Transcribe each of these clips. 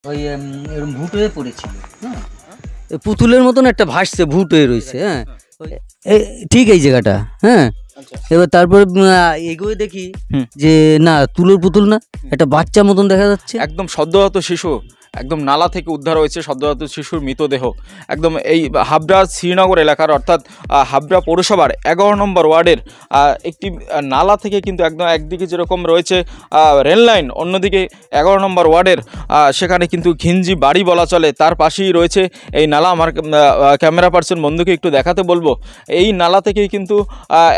ওই এরকম ভুট হয়ে পড়েছিল। হ্যাঁ, পুতুলের মতন একটা ভাসছে, ভুট হয়ে রয়েছে। হ্যাঁ, ঠিক এই জায়গাটা। হ্যাঁ, এবার তারপরে এগোয়ে দেখি যে না, তুলোর পুতুল না, একটা বাচ্চা মতন দেখা যাচ্ছে। একদম সদ্যজাত শিশু, একদম নালা থেকে উদ্ধার হয়েছে সদ্যজাত শিশুর মৃতদেহ। একদম এই হাবড়া শ্রীনগর এলাকার অর্থাৎ হাবড়া পৌরসভার 11 নম্বর ওয়ার্ডের একটি নালা থেকে কিন্তু একদম একদিকে যেরকম রয়েছে রেল লাইন, অন্যদিকে 11 নম্বর ওয়ার্ডের সেখানে কিন্তু ঘিঞ্জি বাড়ি বলা চলে, তার পাশেই রয়েছে এই নালা। আমার ক্যামেরা পার্সন বন্ধুকে একটু দেখাতে বলবো। এই নালা থেকেই কিন্তু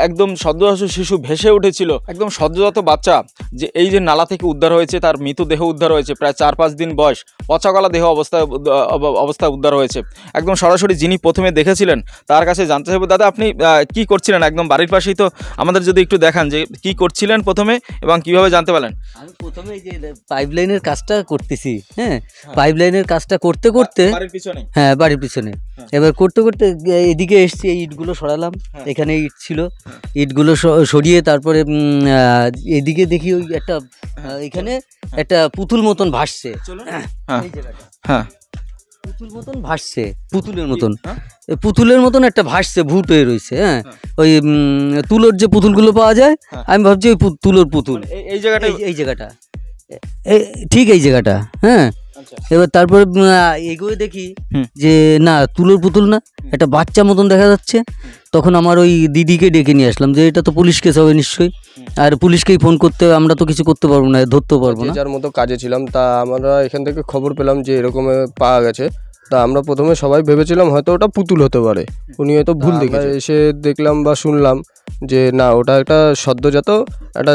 একদম সদ্যজাত শিশু ভেসে উঠেছিল, একদম সদ্যজাত বাচ্চা যে এই যে নালা থেকে উদ্ধার হয়েছে, তার মৃতদেহ উদ্ধার হয়েছে, প্রায় 4-5 দিন বয়স, পচাগলা দেহ অবস্থায় উদ্ধার হয়েছে। একদম সরাসরি যিনি প্রথমে দেখেছিলেন তার কাছে জানতে চাইব, দাদা আপনি কি করছিলেন? একদম বাড়ির পাশেই তো, আমাদের যদি একটু দেখান যে কি করছিলেন প্রথমে এবং কিভাবে জানতে পারলেন? আমি প্রথমে এই যে পাইপলাইনের কাজটা করতেছি। হ্যাঁ, পাইপলাইনের কাজটা করতে করতে বাড়ির পিছনে, হ্যাঁ বাড়ির পিছনে, এবার করতে করতে এদিকে এসছি, এই ইটগুলো সরালাম। এখানে ইট ছিল, ইটগুলো সরিয়ে তারপরে এদিকে দেখি ওই একটা এখানে একটা পুতুল মতন ভাসছে। এই জায়গাটা, হ্যাঁ, পুতুল মতন ভাসছে, পুতুলের মতন একটা ভাসছে, ভুট হয়ে রয়েছে। হ্যাঁ, ওই তুলোর যে পুতুলগুলো পাওয়া যায়, আমি ভাবছি ওই তুলোর পুতুল। এই জায়গাটা ঠিক এই জায়গাটা। হ্যাঁ, এবার তারপরে এগোয়ে দেখি যে না, তুলোর পুতুল না, একটা বাচ্চা মতন দেখা যাচ্ছে। তখন আমার ওই দিদিকে ডেকে নিয়ে আসলাম যে এটা তো পুলিশ কেস হবে নিশ্চয়ই, আর পুলিশকেই ফোন করতে হবে, আমরা তো কিছু করতে পারবো না, ধরতে পারবো না। যার মতো কাজে ছিলাম, তা আমরা এখান থেকে খবর পেলাম যে এরকম পাওয়া গেছে। তা আমরা প্রথমে সবাই ভেবেছিলাম হয়তো ওটা পুতুল হতে পারে, উনি হয়তো ভুল দেখে। এসে দেখলাম বা শুনলাম যে না, ওটা একটা সদ্যজাত একটা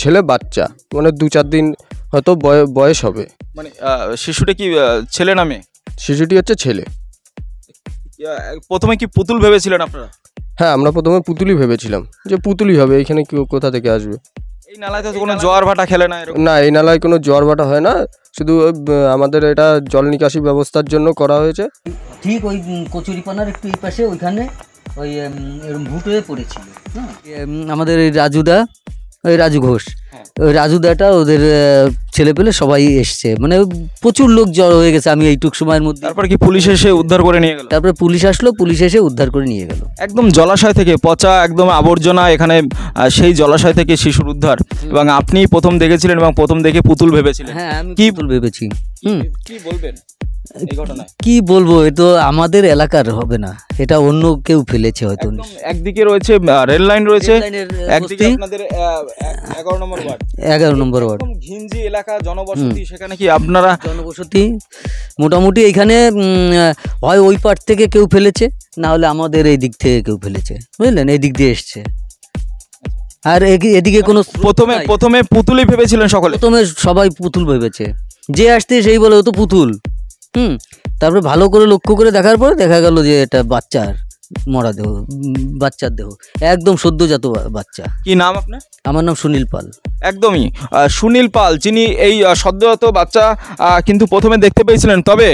ছেলে বাচ্চা, মানে 2-4 দিন হয়তো বয়স হবে। মানে শিশুটা কি ছেলে না মেয়ে? শিশুটি হচ্ছে ছেলে। প্রথমে কি পুতুল ভেবেছিলেন আপনারা? হ্যাঁ, আমরা প্রথমে পুতুলই ভেবেছিলাম যে পুতুলই হবে, এখানে কোথা থেকে আসবে। এই নালায় তো কোনো জোয়ার ভাটা খেলে না? না, এই নালায় কোনো জোয়ার ভাটা হয় না, শুধু আমাদের এটা জল নিকাশি ব্যবস্থার জন্য করা হয়েছে। ঠিক ওই কচুরিপানার একটু এই পাশে ওইখানে ওই এরকম ভুট হয়ে পড়েছিল। হ্যাঁ, আমাদের এই রাজুদা, ওই রাজু ঘোষ, ওই রাজুদাটা ওদের ছেলে পেলে সবাই এসছে, মানে প্রচুর লোক জড়ো হয়ে গেছে আমি এইটুক সময়ের মধ্যে। তারপর কি পুলিশ এসে উদ্ধার করে নিয়ে গেল? তারপরে পুলিশ আসলো, পুলিশ এসে উদ্ধার করে নিয়ে গেল। একদম জলাশয় থেকে পচা একদম আবর্জনা, এখানে সেই জলাশয় থেকে শিশুর উদ্ধার, এবং আপনি প্রথম দেখেছিলেন এবং প্রথম দেখে পুতুল ভেবেছিলেন। হ্যাঁ, আমি কি পুতুল ভেবেছি। কি বলবেন এই ঘটনায়? কি বলবো, এ তো আমাদের এলাকার হবে না, এটা অন্য কেউ ফেলেছে হয়তো। একদিকে রয়েছে রেল লাইন রয়েছে, একদিকে আপনাদের 11 নম্বর ওয়ার্ড, 11 নম্বর ওয়ার্ড ঘিঞ্জি এলাকা, জনবসতি। সেখানে কি আপনারা? জনবসতি মোটামুটি এইখানে হয় ওই পার থেকে কেউ ফেলেছে, না হলে আমাদের এই দিক থেকে কেউ ফেলেছে, বুঝলেন, এই দিক দিয়ে এসছে। আর এদিকে কোনো প্রথমে পুতুলই ভেবেছিলেন সকলে? প্রথমে সবাই পুতুল ভেবেছে, যে আসতে সেই বলে ও তো পুতুল। তারপরে ভালো করে লক্ষ্য করে দেখার পরে দেখা গেল যে এটা বাচ্চার মরা দেহ, বাচ্চার দেহ, একদম সদ্যজাত বাচ্চা। কি নাম আপনার? আমার নাম সুনীল পাল। একদমই সুনীল পাল, যিনি এই সদ্যজাত বাচ্চা কিন্তু প্রথমে দেখতে পেয়েছিলেন, তবে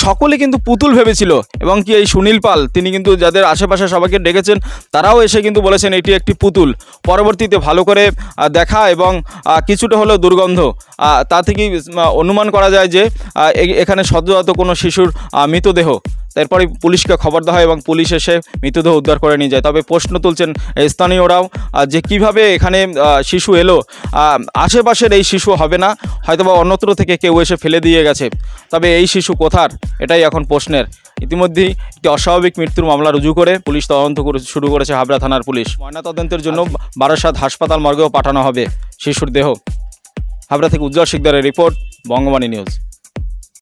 সকলে কিন্তু পুতুল ভেবেছিল। এবং কি এই সুনীল পাল তিনি কিন্তু যাদের আশেপাশে সবাইকে ডেকেছেন, তারাও এসে কিন্তু বলেছেন এটি একটি পুতুল। পরবর্তীতে ভালো করে দেখা এবং কিছুটা হলেও দুর্গন্ধ, তা থেকেই অনুমান করা যায় যে এখানে সদ্যজাত কোনো শিশুর মৃতদেহ। তারপরে পুলিশকে খবর দেওয়া হয় এবং পুলিশ এসে মৃতদেহ উদ্ধার করে নিয়ে যায়। তবে প্রশ্ন তুলছেন স্থানীয়রাও যে কিভাবে এখানে শিশু এলো, আশেপাশের এই শিশু হবে না, হয়তোবা অন্যত্র থেকে কেউ এসে ফেলে দিয়ে গেছে। তবে এই শিশু কোথার, এটাই এখন প্রশ্নের। ইতিমধ্যেই একটি অস্বাভাবিক মৃত্যুর মামলা রুজু করে পুলিশ তদন্ত শুরু করেছে হাবড়া থানার পুলিশ। ময়নাতদন্তের জন্য বারাসাত হাসপাতাল মর্গেও পাঠানো হবে শিশুর দেহ। হাবড়া থেকে উজ্জ্বল শিকদারের রিপোর্ট, বঙ্গবাণী নিউজ।